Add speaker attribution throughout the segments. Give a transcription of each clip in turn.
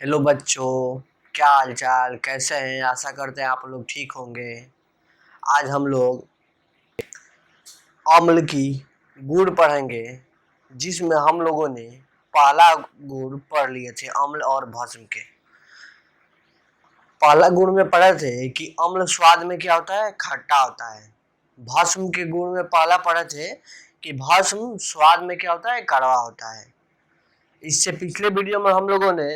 Speaker 1: Hello बच्चों, क्या हाल चाल, कैसे हैं। आशा करते हैं आप लोग ठीक होंगे। आज हम लोग अम्ल की गुण पढ़ेंगे, जिसमें हम लोगों ने पहला गुण पढ़ लिए थे अम्ल और भस्म के। पहला गुण में पढ़े थे कि अम्ल स्वाद में क्या होता है, खट्टा होता है। भस्म के गुण में पहला पढ़े थे कि भस्म स्वाद में क्या होता है, कड़वा होता है। इससे पिछले वीडियो में हम लोगों ने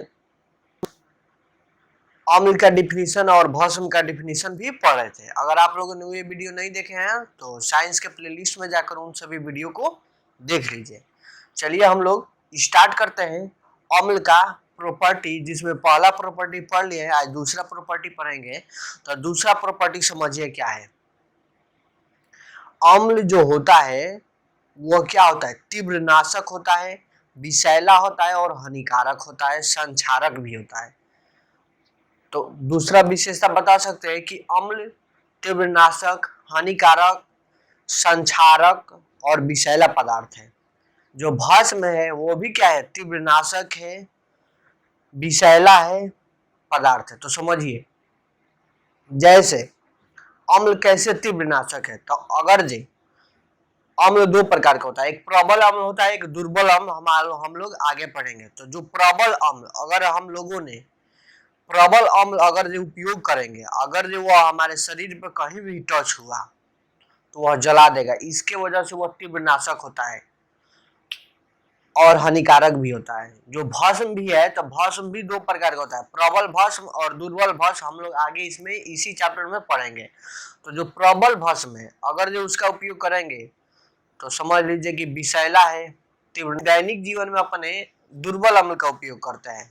Speaker 1: अम्ल का डिफिनीशन और भस्म का डिफिनीशन भी पढ़े थे। अगर आप लोगों ने ये वीडियो नहीं देखे हैं तो साइंस के प्लेलिस्ट में जाकर उन सभी वीडियो को देख लीजिए। चलिए हम लोग स्टार्ट करते हैं अम्ल का प्रॉपर्टी, जिसमें पहला प्रॉपर्टी पढ़ लिए हैं, आज दूसरा प्रॉपर्टी पढ़ेंगे। तो दूसरा प्रॉपर्टी समझिए क्या है। अम्ल जो होता है वो क्या होता है, तीव्र नाशक होता है, विषैला होता है और हानिकारक होता है, संक्षारक भी होता है। तो दूसरा विशेषता बता सकते हैं कि अम्ल तीव्रनाशक, हानिकारक, संक्षारक और विषैला पदार्थ है। जो भस्म है वो भी क्या है, तीव्रनाशक है, विषैला है, पदार्थ है। तो समझिए, जैसे अम्ल कैसे तीव्रनाशक है। तो अगर जी अम्ल दो प्रकार का होता है, एक प्रबल अम्ल होता है, एक दुर्बल अम्ल। हम लोग आगे पढ़ेंगे। तो जो प्रबल अम्ल, अगर हम लोगों ने प्रबल अम्ल अगर जो उपयोग करेंगे, अगर जो वह हमारे शरीर पर कहीं भी टच हुआ तो वह जला देगा। इसके वजह से वह तीव्रनाशक होता है और हानिकारक भी होता है। जो भस्म भी है, तो भस्म भी दो प्रकार का होता है, प्रबल भस्म और दुर्बल भस्म। हम लोग आगे इसमें इसी चैप्टर में पढ़ेंगे। तो जो प्रबल भस्म है, अगर जो उसका उपयोग करेंगे तो समझ लीजिए कि विषैला है, तीव्र। दैनिक जीवन में अपने दुर्बल अम्ल का उपयोग करते हैं।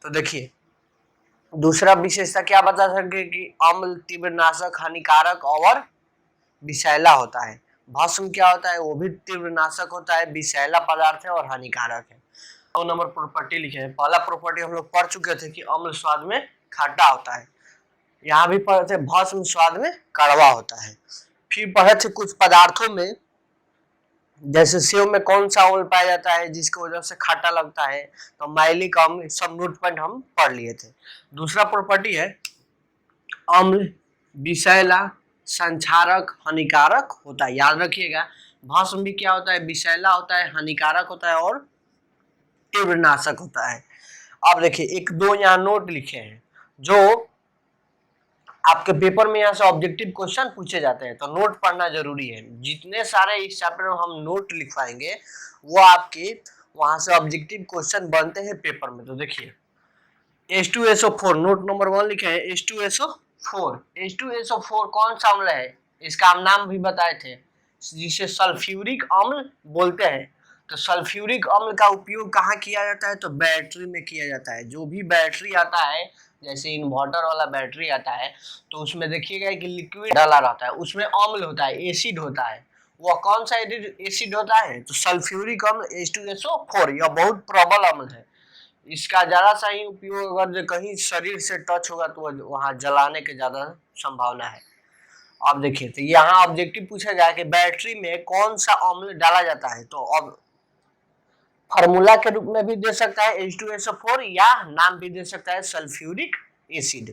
Speaker 1: तो देखिए, दूसरा विशेषता क्या बता सके कि अम्ल तीव्रनाशक, हानिकारक और विषैला होता है। भस्म क्या होता है, वो भी तीव्रनाशक होता है, विषैला पदार्थ है और हानिकारक है। दो नंबर प्रॉपर्टी लिखे हैं। पहला प्रॉपर्टी हम लोग पढ़ चुके थे कि अम्ल स्वाद में खट्टा होता है। यहाँ भी पढ़े थे भस्म स्वाद में कड़वा होता है। फिर पढ़े थे कुछ पदार्थों में, जैसे सेव में कौन सा अम्ल पाया जाता है जिसकी वजह से खट्टा लगता है। तो माइलिक अम्ल, सब नोट पॉइंट हम पढ़ लिए थे। दूसरा प्रॉपर्टी है अम्ल विषैला, संक्षारक, हानिकारक होता है। याद रखिएगा, भस्म भी क्या होता है, विषैला होता है, हानिकारक होता है और तीव्रनाशक होता है। अब देखिए, एक दो यहाँ नोट लिखे हैं जो आपके पेपर में यहाँ से ऑब्जेक्टिव क्वेश्चन पूछे जाते हैं। तो नोट पढ़ना जरूरी है। जितने सारे इस चैप्टर में हम नोट लिखवाएंगे वो आपके वहां से ऑब्जेक्टिव क्वेश्चन बनते हैं पेपर में। तो देखिए, H2SO4 नोट नंबर 1 लिखे हैं। H2SO4, H2SO4 कौन सा अम्ल है, इसका हम नाम भी बताए थे, जिसे सल्फ्यूरिक अम्ल बोलते हैं। तो सल्फ्यूरिक अम्ल का उपयोग कहाँ किया जाता है, तो बैटरी में किया जाता है। जो भी बैटरी आता है, जैसे इन्वर्टर वाला बैटरी आता है, तो उसमें देखिएगा कि लिक्विड डाला रहता है, उसमें अम्ल होता है, एसिड होता है। वह कौन सा एसिड होता है, तो सल्फ्यूरिक अम्ल H2SO4। यह बहुत प्रबल अम्ल है। इसका ज्यादा सा ही उपयोग अगर कहीं शरीर से टच होगा तो वहां जलाने के ज्यादा संभावना है। अब देखिए, तो यहाँ ऑब्जेक्टिव पूछा जाए कि बैटरी में कौन सा अम्ल डाला जाता है। तो अब फार्मूला के रूप में भी दे सकता है H2SO4, या नाम भी दे सकता है सल्फ्यूरिक एसिड।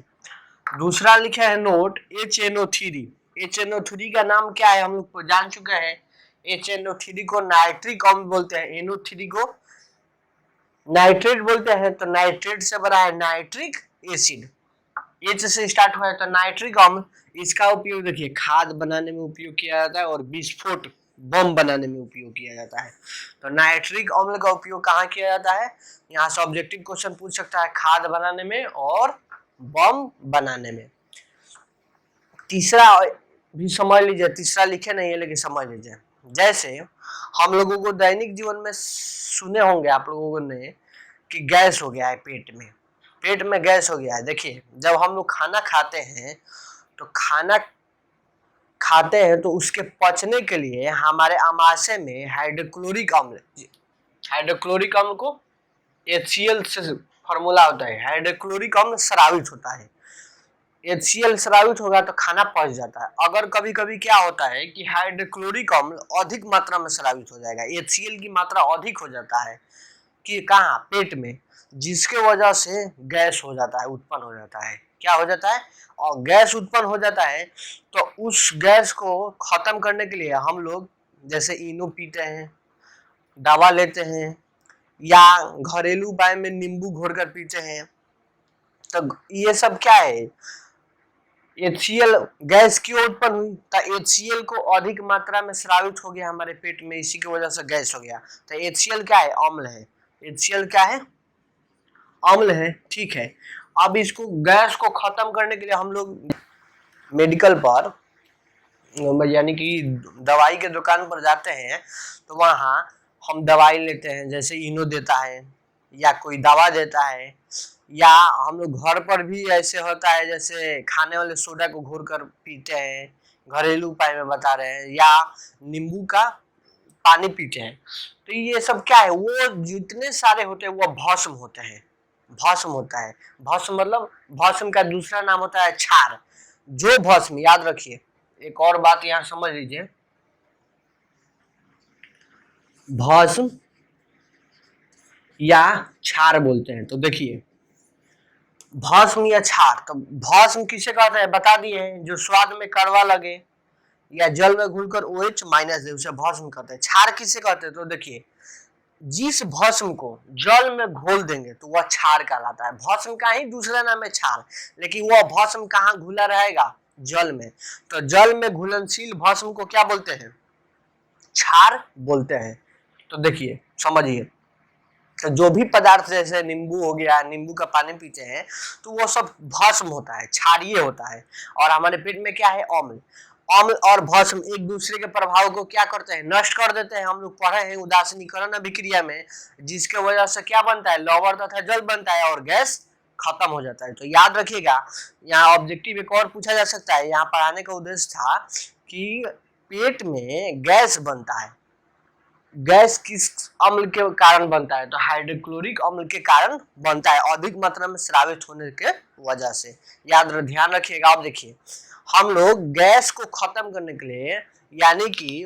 Speaker 1: दूसरा लिखा है नोट HNO3। HNO3 का नाम क्या है, हम लोग को जान चुके हैं। HNO3 को नाइट्रिक अम्ल बोलते हैं, NO3 को नाइट्रेट बोलते हैं। तो नाइट्रेट से बना है नाइट्रिक एसिड, H से स्टार्ट हुआ है तो नाइट्रिक अम्ल। इसका उपयोग देखिए खाद बनाने में उपयोग किया जाता है और विस्फोट बम बनाने में उपयोग किया जाता है। तो नाइट्रिक अम्ल का उपयोग कहाँ किया जाता है, यहाँ से ऑब्जेक्टिव क्वेश्चन पूछ सकता है, खाद बनाने में और बम बनाने में। तीसरा भी समझ लीजिए, तीसरा लिखे नहीं है लेकिन समझ लीजिए। जैसे हम लोगों को दैनिक जीवन में सुने होंगे आप लोगों ने कि गैस हो गया है पेट में गैस हो गया है। देखिए, जब हम लोग खाना खाते हैं तो तो उसके पचने के लिए हमारे आमाशय में हाइड्रोक्लोरिक अम्ल को HCl से फॉर्मूला होता है, हाइड्रोक्लोरिक अम्ल स्रावित होता है। HCl स्रावित होगा तो खाना पच जाता है। अगर कभी कभी क्या होता है कि हाइड्रोक्लोरिक अम्ल अधिक मात्रा में स्रावित हो जाएगा, HCl की मात्रा अधिक हो जाता है कि कहाँ, पेट में, जिसके वजह से गैस हो जाता है, उत्पन्न हो जाता है। क्या हो जाता है? और गैस उत्पन्न हो जाता है। तो उस गैस को खत्म करने के लिए हम लोग जैसे इनो पीते हैं, दवा लेते हैं, या घरेलू उपाय में नींबू घोर कर पीते हैं। तो ये सब क्या है? HCl गैस क्यों उत्पन्न हुई? तो HCl को अधिक मात्रा में स्रावित हो गया हमारे पेट में, इसी की वजह से गैस हो गया। तो HCl क्या है? अम्ल है। HCl क्या है? अम्ल है। ठीक है, अब इसको गैस को खत्म करने के लिए हम लोग मेडिकल पर यानी कि दवाई के दुकान पर जाते हैं, तो वहाँ हम दवाई लेते हैं, जैसे इनो देता है या कोई दवा देता है, या हम लोग घर पर भी ऐसे होता है जैसे खाने वाले सोडा को घोर कर पीते हैं, घरेलू उपाय में बता रहे हैं, या नींबू का पानी पीते हैं। तो ये सब क्या है? वो जितने सारे होते हैं वो भस्म होते हैं। भस्म होता है। भस्म मतलब भस्म का दूसरा नाम होता है क्षार। जो भस्म, याद रखिए, एक और बात यहाँ समझ लीजिए, भस्म या क्षार बोलते हैं। तो देखिए, भस्म या क्षार, तो भस्म किसे कहते हैं बता दिए हैं, जो स्वाद में कड़वा लगे या जल में घुलकर OH माइनस दे, उसे भस्म कहते हैं। क्षार किसे कहते हैं? तो देखिए, जिस भस्म को जल में घोल देंगे तो वह क्षार कहलाता है। भस्म का ही दूसरा नाम है क्षार, लेकिन वह भस्म कहाँ घुला रहेगा? जल में। तो जल में घुलनशील भस्म को क्या बोलते हैं? क्षार बोलते हैं। तो देखिए, समझिए, तो जो भी पदार्थ जैसे नींबू हो गया, नींबू का पानी पीते हैं, तो वो सब भस्म होता है, क्षारीय होता है। और हमारे पेट में क्या है? अम्ल। अम्ल और भस्म एक दूसरे के प्रभाव को क्या करते हैं? नष्ट कर देते हैं। हम लोग पढ़े हैं उदासीनीकरण अभिक्रिया में, जिसके वजह से क्या बनता है? लवण तथा जल बनता है और गैस खत्म हो जाता है। तो याद रखिएगा, यहाँ ऑब्जेक्टिव एक और पूछा जा सकता है। यहाँ पढ़ाने का उद्देश्य था कि पेट में गैस बनता है, गैस किस अम्ल के कारण बनता है? तो हाइड्रोक्लोरिक अम्ल के कारण बनता है, अधिक मात्रा में स्रावित होने के वजह से। ध्यान रखिएगा। अब देखिए, हम लोग गैस को खत्म करने के लिए, यानी कि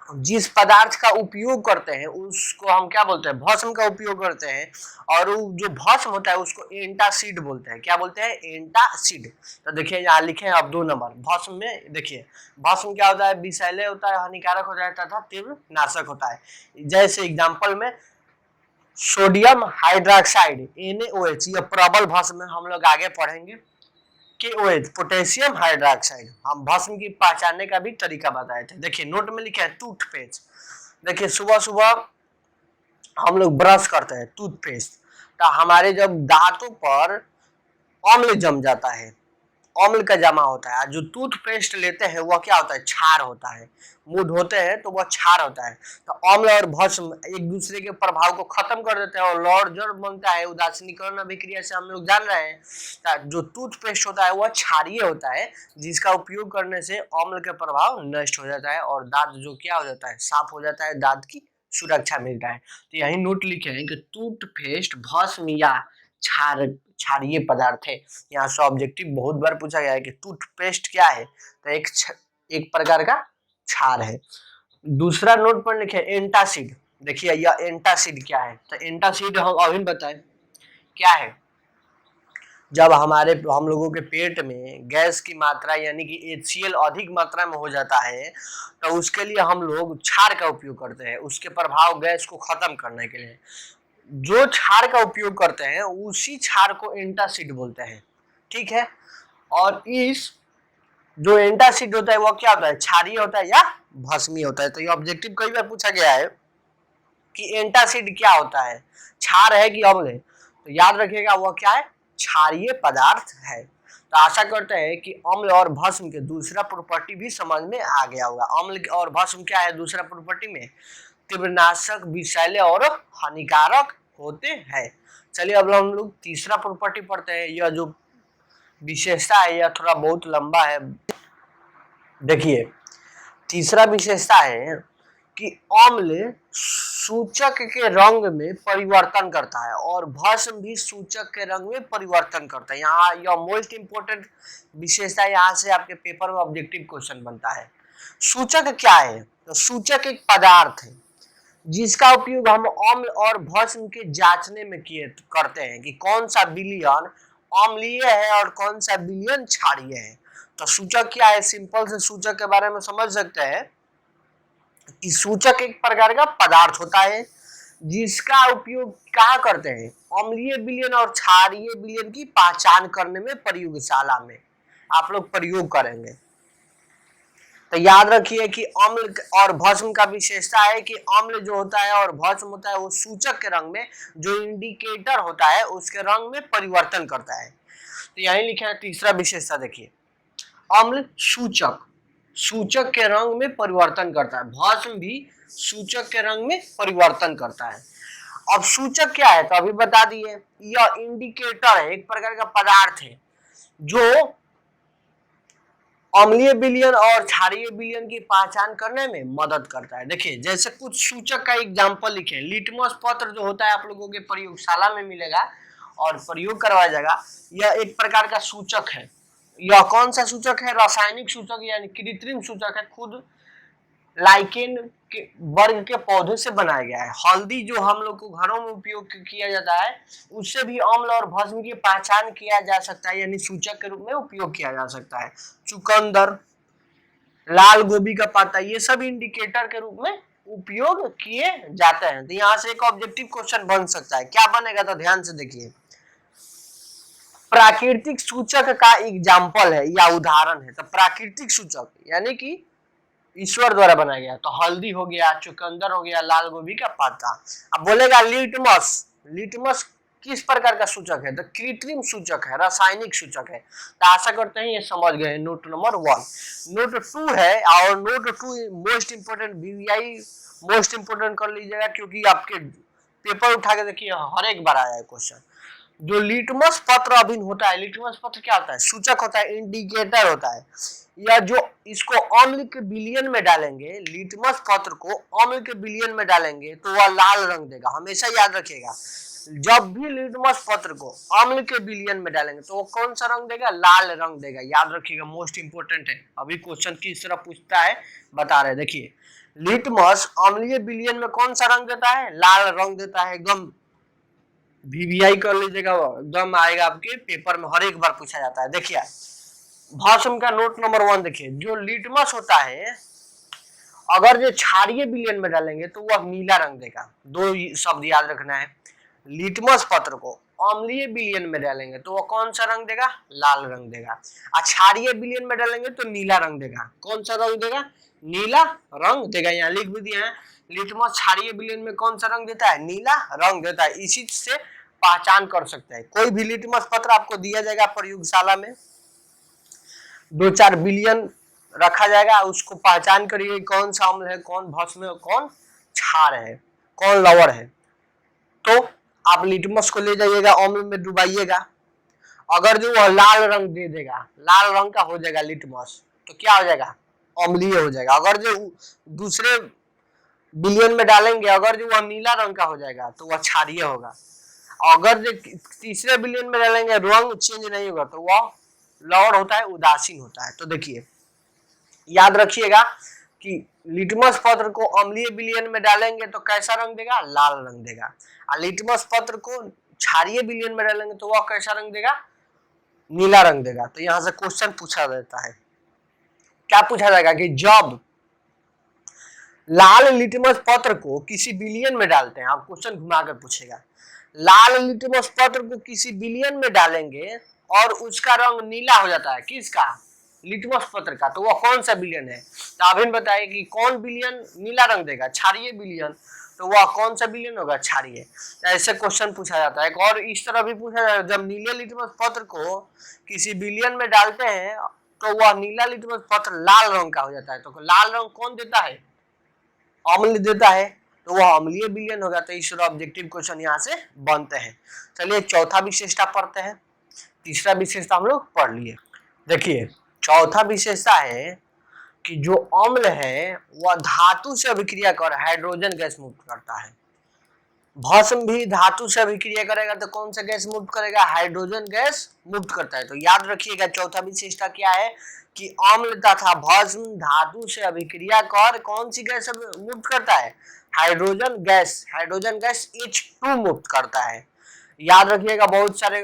Speaker 1: जिस पदार्थ का उपयोग करते हैं उसको हम क्या बोलते हैं? भस्म का उपयोग करते हैं। और जो भस्म होता है उसको एंटासिड बोलते हैं। क्या बोलते हैं? एंटासिड। तो देखिए, यहाँ लिखे हैं अब 2 नंबर। भस्म में देखिए, भस्म क्या होता है? विषैले होता है, हानिकारक होता है तथा तीव्र नाशक होता है। जैसे एग्जाम्पल में सोडियम हाइड्रोक्साइड NaOH, यह प्रबल भस्म है। हम लोग आगे पढ़ेंगे KOH, पोटेशियम हाइड्रोक्साइड। हम भस्म की पहचानने का भी तरीका बताए थे। देखिए, नोट में लिखे हैं टूथपेस्ट। देखिए, सुबह सुबह हम लोग ब्रश करते हैं, टूथपेस्ट, तो हमारे जब दांतों पर अम्ल जम जाता है, अम्ल का जमा होता है। जो टूथपेस्ट लेते हैं वह क्या होता है? क्षार होता है। मुंह धोते हैं तो वह क्षार होता है। तो अम्ल और भस्म एक दूसरे के प्रभाव को खत्म कर देते हैं और लौह जड़ बनता है। उदासीनीकरण अभिक्रिया से हम लोग जान रहे हैं, जो टूथपेस्ट होता है वह क्षारीय होता है, जिसका उपयोग करने से अम्ल के प्रभाव नष्ट हो जाता है और दांत जो क्या हो जाता है? साफ हो जाता है, दांत की सुरक्षा मिलता है। तो यही नोट लिखे हैं कि टूथपेस्ट भस्म या क्षारीय पदार्थ है। यहाँ से ऑब्जेक्टिव बहुत बार पूछा गया है कि टूथपेस्ट क्या है? तो एक प्रकार का क्षार है। दूसरा नोट पर लिखे एंटासिड। देखिए, यह एंटासिड क्या है? तो एंटासिड हम अभी बताएं क्या है। जब हम लोगों के पेट में गैस की मात्रा यानी कि HCl अधिक मात्रा में हो जाता है, तो उसके लिए हम लोग क्षार का उपयोग करते हैं, उसके प्रभाव गैस को खत्म करने के लिए। जो क्षार का उपयोग करते हैं उसी क्षार को एंटासिड बोलते हैं। ठीक है, और इस जो एंटासिड होता है वो क्या होता है? क्षारीय होता है या भस्मीय होता है। तो ये ऑब्जेक्टिव कई बार पूछा गया है कि एंटासिड क्या होता है, क्षार है कि अम्ल है? तो याद रखिएगा, वह क्या है? क्षारीय पदार्थ है। तो आशा करते हैं कि अम्ल और भस्म के दूसरा प्रॉपर्टी भी समझ में आ गया होगा। अम्ल और भस्म क्या है दूसरा प्रॉपर्टी में? तीव्रनाशक, विषैले और हानिकारक होते हैं। चलिए, अब हम लोग तीसरा प्रॉपर्टी पढ़ते हैं। यह जो विशेषता है यह थोड़ा बहुत लंबा है। देखिए, तीसरा विशेषता है कि अम्ल सूचक के रंग में परिवर्तन करता है और भस्म भी सूचक के रंग में परिवर्तन करता है। यहाँ यह मोस्ट इंपोर्टेंट विशेषता, यहाँ से आपके पेपर में ऑब्जेक्टिव क्वेश्चन बनता है। सूचक क्या है? तो सूचक एक पदार्थ है जिसका उपयोग हम अम्ल और भस्म के जांचने में किए करते हैं कि कौन सा विलयन अम्लीय है और कौन सा विलयन क्षारीय है। तो सूचक क्या है, सिंपल से सूचक के बारे में समझ सकते हैं कि सूचक एक प्रकार का पदार्थ होता है जिसका उपयोग क्या करते हैं, अम्लीय विलयन और क्षारीय विलयन की पहचान करने में प्रयोगशाला में आप लोग प्रयोग करेंगे। तो याद रखिए कि अम्ल और भस्म का विशेषता है कि अम्ल जो होता है और भस्म होता है वो सूचक के रंग में, जो इंडिकेटर होता है उसके रंग में परिवर्तन करता है। तो यही लिखा है तीसरा विशेषता, देखिए अम्ल सूचक, सूचक के रंग में परिवर्तन करता है, भस्म भी सूचक के रंग में परिवर्तन करता है। अब सूचक क्या है तो अभी बता दिए, यह इंडिकेटर है, एक प्रकार का पदार्थ है जो अम्लीय विलयन और क्षारीय विलयन की पहचान करने में मदद करता है। देखिए जैसे कुछ सूचक का एग्जांपल लिखे, लिटमस पत्र जो होता है आप लोगों के प्रयोगशाला में मिलेगा और प्रयोग करवाया जाएगा, यह एक प्रकार का सूचक है। यह कौन सा सूचक है, रासायनिक सूचक यानी कृत्रिम सूचक है, खुद लाइकेन के वर्ग के पौधे से बनाया गया है। हल्दी जो हम लोग को घरों में उपयोग किया जाता है उससे भी अम्ल और भस्म की पहचान किया जा सकता है, यानी सूचक के रूप में उपयोग किया जा सकता है। चुकंदर, लाल गोभी का पत्ता, ये सब इंडिकेटर के रूप में उपयोग किए जाते हैं। तो यहाँ से एक ऑब्जेक्टिव क्वेश्चन बन सकता है, क्या बनेगा तो ध्यान से देखिए, प्राकृतिक सूचक का एग्जाम्पल है या उदाहरण है। तो प्राकृतिक सूचक यानी कि ईश्वर द्वारा बनाया गया, तो हल्दी हो गया, चुकंदर हो गया, लाल गोभी का पत्ता। अब बोलेगा लिटमस, लिटमस किस प्रकार का सूचक है, तो कृत्रिम सूचक है, रासायनिक सूचक है। तो आशा करते हैं ये समझ गए नोट नंबर 1। नोट 2 है, और note 2 most important, VVI most important कर लीजिएगा क्योंकि आपके पेपर उठा के देखिए हर एक बार आया है क्वेश्चन। जो लिटमस पत्र अभिन्न होता है, लिटमस पत्र क्या होता है, सूचक होता है, इंडिकेटर होता है, या जो इसको अम्ल के विलयन में डालेंगे, लिटमस पत्र को अम्ल के विलयन में डालेंगे तो वह लाल रंग देगा। हमेशा याद रखिएगा जब भी लिटमस पत्र को अम्ल के विलयन में डालेंगे तो वो कौन सा रंग देगा, लाल रंग देगा। याद रखिएगा मोस्ट इंपोर्टेंट है। अभी क्वेश्चन किस तरह पूछता है बता रहे, देखिए लिटमस अम्लीय विलयन में कौन सा रंग देता है, लाल रंग देता है। एकदम वीवीआई कर लीजिएगा, एकदम आएगा आपके पेपर में, हर एक बार पूछा जाता है। देखिए भस्म का नोट नंबर 1 देखिए, जो लिटमस होता है अगर जो क्षारीय विलयन में डालेंगे तो वह नीला रंग देगा। दो शब्द याद रखना है, लिटमस पत्र को अम्लीय विलयन में डालेंगे तो वह कौन सा रंग देगा, लाल रंग देगा, और क्षारीय विलयन में डालेंगे तो नीला रंग देगा। कौन सा रंग देगा, नीला रंग देगा। यहाँ लिख भी दिया है, लिटमस क्षारीय विलयन में कौन सा रंग देता है, नीला रंग देता है। इसी से पहचान कर सकते हैं। कोई भी लिटमस पत्र आपको दिया जाएगा प्रयोगशाला में, 2-4 विलयन रखा जाएगा, उसको पहचान करिए कौन सा अम्ल है, कौन भस्म है, कौन क्षार है, कौन लवण है। तो आप लिटमस को ले जाइएगा, अम्ल में डुबाइएगा, अगर जो वह लाल रंग दे देगा, लाल रंग का हो जाएगा लिटमस, तो क्या हो जाएगा, अम्लीय हो जाएगा। अगर जो दूसरे विलयन में डालेंगे, अगर जो वह नीला रंग का हो जाएगा तो वह क्षारीय होगा। अगर जो तीसरे विलयन में डालेंगे रंग चेंज नहीं होगा तो वह लवण होता है, उदासीन होता है। तो देखिए याद रखिएगा कि लिटमस पत्र को अम्लीय विलयन में डालेंगे तो कैसा रंग देगा, लाल रंग देगा, और लिटमस पत्र को क्षारीय विलयन में डालेंगे तो वह कैसा रंग देगा, नीला रंग देगा। तो यहां से क्वेश्चन पूछा जाता है, क्या पूछा जाएगा कि जब लाल लिटमस पत्र को किसी विलयन में डालते हैं, आप क्वेश्चन घुमाकर पूछेगा, लाल लिटमस पत्र को किसी विलयन में डालेंगे और उसका रंग नीला हो जाता है, किसका, लिटमस पत्र का, तो वह कौन सा विलयन है। तो आप बताइए कि कौन विलयन नीला रंग देगा, क्षारीय विलयन, तो वह कौन सा विलयन होगा, क्षारीय। तो ऐसे क्वेश्चन पूछा जाता है। और इस तरह भी पूछा जाता है, जब नीले लिटमस पत्र को किसी विलयन में डालते हैं तो वह नीला लिटमस पत्र लाल रंग का हो जाता है। तो लाल रंग कौन देता है, अम्ल देता है, तो वह अम्लीय विलयन होगा। तो इस तरह ऑब्जेक्टिव क्वेश्चन यहाँ से बनते हैं। चलिए चौथा विशेषता पढ़ते हैं। तीसरा विशेषता हम लोग पढ़ लिए। देखिए चौथा विशेषता है कि जो अम्ल है वह धातु से अभिक्रिया कर हाइड्रोजन गैस मुक्त करता है। भस्म भी धातु से अभिक्रिया करेगा तो कौन सा गैस मुक्त करेगा, हाइड्रोजन गैस मुक्त करता है। तो याद रखिएगा चौथा विशेषता क्या है कि अम्ल तथा भस्म धातु से अभिक्रिया कर कौन सी गैस मुक्त करता है, हाइड्रोजन गैस H2 मुक्त करता है। याद रखिएगा, बहुत सारे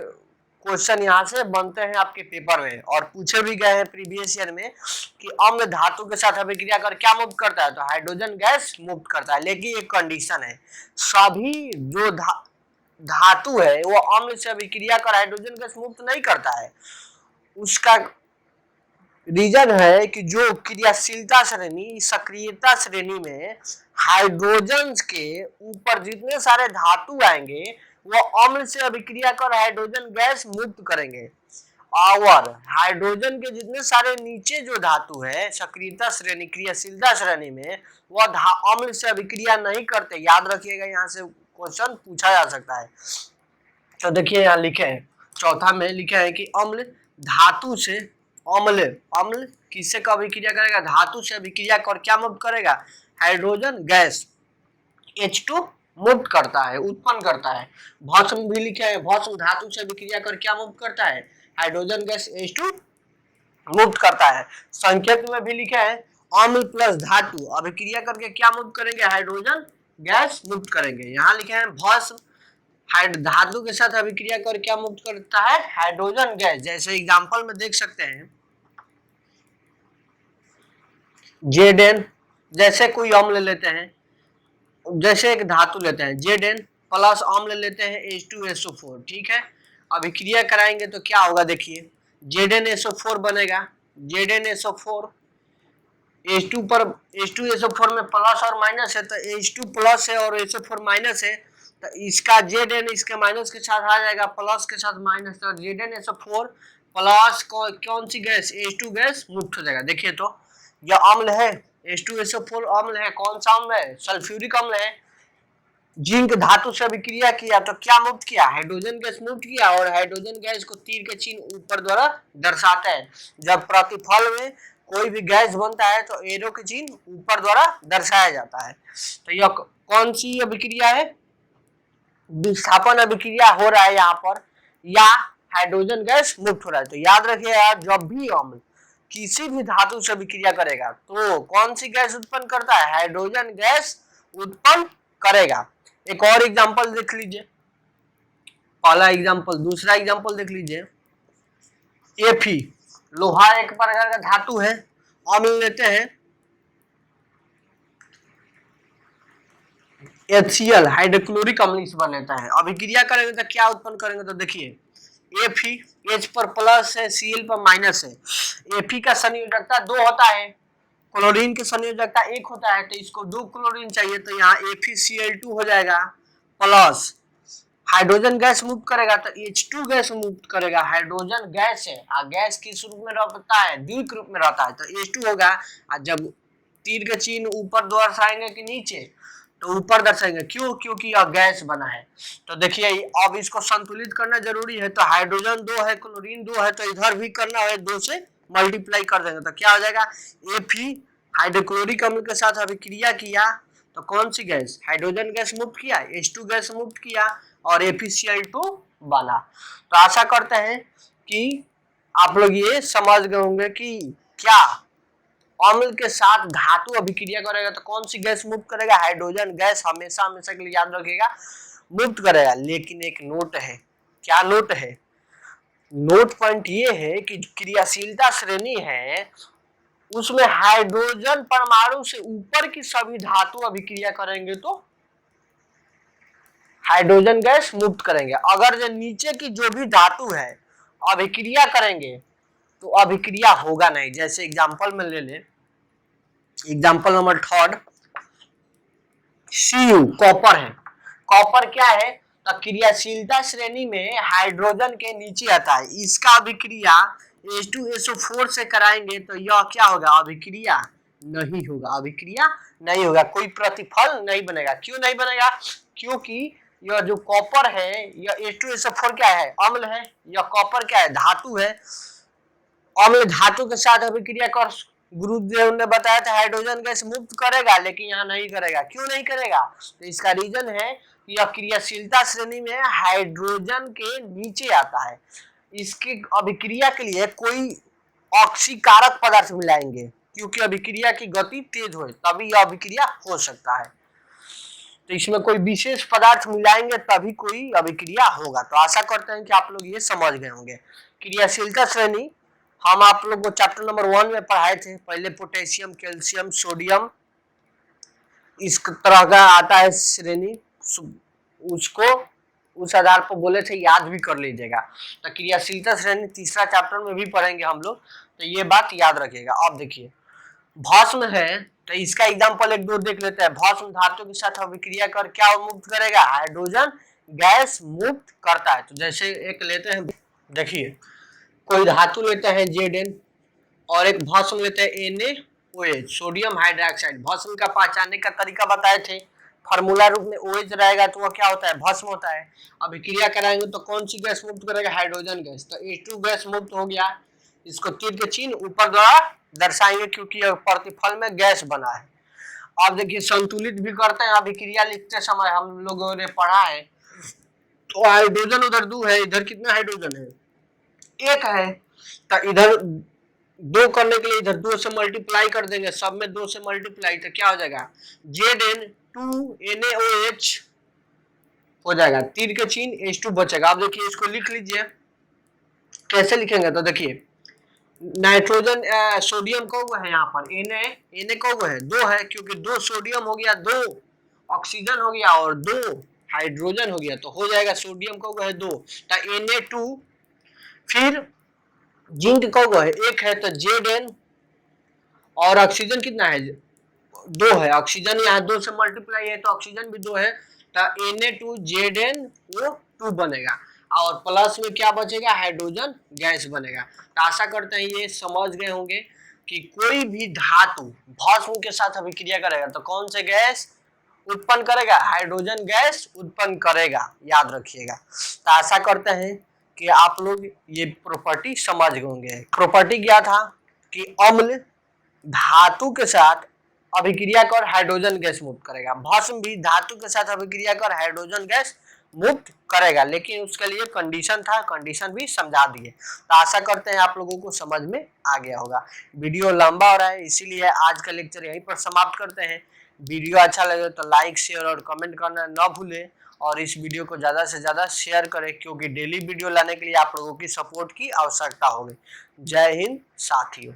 Speaker 1: क्वेश्चन यहाँ से बनते हैं आपके पेपर में और पूछे भी गए हैं प्रीवियस ईयर में कि अम्ल धातु के साथ अभिक्रिया कर क्या मुक्त करता है, तो हाइड्रोजन गैस मुक्त करता है। लेकिन एक कंडीशन है, सभी जो धातु है वो अम्ल से अभिक्रिया कर हाइड्रोजन गैस मुक्त नहीं करता है। उसका रीजन है कि जो क्रियाशीलता श्रेणी सक्रियता श्रेणी में हाइड्रोजन के ऊपर जितने सारे धातु आएंगे वो अम्ल से अभिक्रिया कर हाइड्रोजन गैस मुक्त करेंगे, और हाइड्रोजन के जितने सारे नीचे जो धातु है सक्रियता श्रेणी क्रियाशीलता श्रेणी में वह अम्ल से अभिक्रिया नहीं करते। याद रखिएगा, यहाँ से क्वेश्चन पूछा जा सकता है। तो देखिए यहाँ लिखे हैं, चौथा में लिखे हैं कि अम्ल धातु से अम्ल किससे का अभिक्रिया करेगा, धातु से अभिक्रिया कर क्या मुक्त करेगा, हाइड्रोजन गैस H2 मुक्त करता है, उत्पन्न करता है। भस्म भी लिखे हैं, भस्म धातु से अभिक्रिया कर क्या मुक्त करता है, हाइड्रोजन गैस H2 मुक्त करता है। संकेत में भी लिखे हैं, अम्ल प्लस धातु अभिक्रिया करके क्या मुक्त करेंगे, हाइड्रोजन गैस मुक्त करेंगे। यहाँ लिखे हैं भस्म धातु के साथ अभिक्रिया कर क्या मुक्त करता है, हाइड्रोजन गैस। जैसे एग्जांपल में देख सकते हैं, Zn, जैसे कोई अम्ल लेते हैं, जैसे एक धातु लेते हैं Zn प्लस अम्ल लेते हैं H2SO4, ठीक है। अभिक्रिया कराएंगे तो क्या होगा, देखिए ZnSO4 बनेगा, ZnSO4 H2 पर H2SO4 में प्लस और माइनस है, तो H2 प्लस है और SO4 माइनस है, तो इसका Zn इसके माइनस के साथ आ जाएगा, प्लस के साथ माइनस, तो ZnSO4 प्लस कौन सी गैस, H2 गैस मुक्त हो जाएगा। देखिए तो यह अम्ल है, H2SO4 अम्ल है, कौन सा अम्ल है, सल्फ्यूरिक अम्ल है। जिंक धातु से अभिक्रिया किया तो क्या मुक्त किया, हाइड्रोजन गैस मुक्त किया, और हाइड्रोजन गैस को तीर के चिन्ह ऊपर द्वारा दर्शाता है। जब प्रतिफल में कोई भी गैस बनता है तो एरो के चिन्ह ऊपर द्वारा दर्शाया जाता है। तो यह कौन सी अभिक्रिया है, विस्थापन अभिक्रिया हो रहा है यहाँ पर, या हाइड्रोजन गैस मुक्त हो रहा है। तो याद रखिए, जब भी अम्ल किसी भी धातु से अभिक्रिया करेगा तो कौन सी गैस उत्पन्न करता है, हाइड्रोजन गैस उत्पन्न करेगा। एक और एग्जांपल देख लीजिए, पहला एग्जांपल, दूसरा एग्जांपल देख लीजिए। Fe, लोहा एक प्रकार का धातु है, अम्ल लेते हैं HCl हाइड्रोक्लोरिक अम्ल इस बार लेता है, अभिक्रिया करेंगे तो क्या उत्पन्न करेंगे, तो देखिए Fe H पर प्लस है, Cl पर माइनस है। Fe का संयोजकता 2 होता है, क्लोरीन की संयोजकता 1 होता है, तो इसको 2 क्लोरीन चाहिए, तो यहाँ FeCl2 हो जाएगा, प्लस हाइड्रोजन गैस मुक्त करेगा तो H2 गैस मुक्त करेगा। हाइड्रोजन गैस है, गैस किस रूप में रहता है, द्विक रूप में रहता है, तो H2 होगा। जब तीर के चिन्ह ऊपर दर्शाएंगे कि नीचे, तो ऊपर दर्शाएंगे, क्यों, क्योंकि यह गैस बना है। तो देखिए अब इसको संतुलित करना जरूरी है, तो हाइड्रोजन 2 है, क्लोरीन 2 है, तो इधर भी करना है, 2 से मल्टीप्लाई कर देंगे तो क्या हो जाएगा, Fe हाइड्रोक्लोरिक अम्ल के साथ अभिक्रिया किया तो कौन सी गैस, हाइड्रोजन गैस मुक्त किया, H2 गैस मुक्त किया और FeCl2 बना। तो आशा करते हैं कि आप लोग ये समझ गए होंगे कि क्या अम्ल के साथ धातु अभिक्रिया करेगा तो कौन सी गैस मुक्त करेगा, हाइड्रोजन गैस हमेशा हमेशा के लिए याद रखिएगा मुक्त करेगा। लेकिन एक नोट है, क्या नोट है, नोट पॉइंट ये है कि क्रियाशीलता श्रेणी है उसमें हाइड्रोजन परमाणु से ऊपर की सभी धातु अभिक्रिया करेंगे तो हाइड्रोजन गैस मुक्त करेंगे। अगर जो नीचे की जो भी धातु है अभिक्रिया करेंगे तो अभिक्रिया होगा नहीं। जैसे एग्जांपल में ले ले, एग्जांपल नंबर 3 Cu कॉपर है। कॉपर क्या है, तो क्रियाशीलता श्रेणी में हाइड्रोजन के नीचे आता है, इसका अभिक्रिया H2SO4 से कराएंगे तो यह क्या होगा, अभिक्रिया नहीं होगा, अभिक्रिया नहीं होगा, कोई प्रतिफल नहीं बनेगा। क्यों नहीं बनेगा, क्योंकि यह जो कॉपर है यह H2SO4 क्या है, अम्ल है, यह कॉपर क्या है, धातु है। अम्ल धातु के साथ अभिक्रिया कर गुरुदेव ने बताया था हाइड्रोजन गैस मुक्त करेगा, लेकिन यहाँ नहीं करेगा। क्यों नहीं करेगा, तो इसका रीजन है कि यह क्रियाशीलता श्रेणी में हाइड्रोजन के नीचे आता है। इसकी अभिक्रिया के लिए कोई ऑक्सीकारक पदार्थ मिलाएंगे, क्योंकि अभिक्रिया की गति तेज हो तभी यह अभिक्रिया हो सकता है। तो इसमें कोई विशेष पदार्थ मिलाएंगे तभी कोई अभिक्रिया होगा। तो आशा करते हैं कि आप लोग ये समझ गए होंगे। क्रियाशीलता श्रेणी हम आप लोग को चैप्टर नंबर 1 में पढ़ाए थे। पहले पोटेशियम, कैल्शियम, सोडियम इस तरह का आता है श्रेणी, उसको उस आधार पर बोले थे, याद भी कर लीजिएगा। तो क्रियाशीलता श्रेणी तीसरा चैप्टर में भी पढ़ेंगे हम लोग, तो ये बात याद रखिएगा। अब देखिए भस्म है, तो इसका एग्जांपल एक दो देख लेते हैं। भस्म धातु के साथ अभिक्रिया कर क्या मुक्त करेगा? हाइड्रोजन गैस मुक्त करता है। तो जैसे एक लेते हैं, देखिए कोई धातु लेते हैं Zn और एक भस्म लेते हैं NaOH, सोडियम हाइड्रोक्साइड। भस्म का पहचानने का तरीका बताए थे, फार्मूला रूप में OH रहेगा तो वह क्या होता है? भस्म होता है। अभिक्रिया कराएंगे तो कौन सी गैस मुक्त करेगा? Hydrogen gas. तो H2 गैस मुक्त हो गया। इसको तीर के चिन्ह ऊपर द्वारा दर्शाएंगे क्योंकि प्रतिफल में गैस बना है। अब देखिए संतुलित भी करते हैं अभिक्रिया लिखते समय, हम लोगों ने पढ़ा है। तो हाइड्रोजन उधर 2 है, इधर कितना हाइड्रोजन है? 1 है। तो इधर 2 करने के लिए इधर 2 से मल्टीप्लाई कर देंगे, सब में 2 से मल्टीप्लाई, तो क्या हो जाएगा? Zn2NaOH हो जाएगा, तीर के चिन्ह H2 बचेगा। अब देखिए इसको लिख लीजिए, कैसे लिखेंगे? तो देखिए नाइट्रोजन सोडियम कौन है यहाँ पर? Na कौन है? 2 है, क्योंकि 2 सोडियम हो गया, 2 ऑक्सीजन हो गया और 2 हाइड्रोजन हो गया, तो हो जाएगा सोडियम कौन है? 2। तो Na2, फिर जिंक कौन है? 1 है, तो Zn, और ऑक्सीजन कितना है? 2 है। ऑक्सीजन यहाँ 2 से मल्टीप्लाई है तो ऑक्सीजन भी 2 है, तो Na2ZnO2 बनेगा, और प्लस में क्या बचेगा? हाइड्रोजन गैस बनेगा। तो आशा करते हैं ये समझ गए होंगे कि कोई भी धातु भस्म के साथ अभिक्रिया करेगा तो कौन से गैस उत्पन्न करेगा? हाइड्रोजन गैस उत्पन्न करेगा, याद रखिएगा। तो आशा करते हैं कि आप लोग ये प्रॉपर्टी समझ गए होंगे। प्रॉपर्टी क्या था कि अम्ल धातु के साथ अभिक्रिया कर हाइड्रोजन गैस मुक्त करेगा, भस्म भी धातु के साथ अभिक्रिया कर हाइड्रोजन गैस मुक्त करेगा, लेकिन उसके लिए कंडीशन था, कंडीशन भी समझा दिए। तो आशा करते हैं आप लोगों को समझ में आ गया होगा। वीडियो लंबा हो रहा है, इसीलिए आज का लेक्चर यहीं पर समाप्त करते हैं। वीडियो अच्छा लगे तो लाइक, शेयर और कमेंट करना न भूलें, और इस वीडियो को ज़्यादा से ज़्यादा शेयर करें, क्योंकि डेली वीडियो लाने के लिए आप लोगों की सपोर्ट की आवश्यकता होगी। जय हिंद साथियों।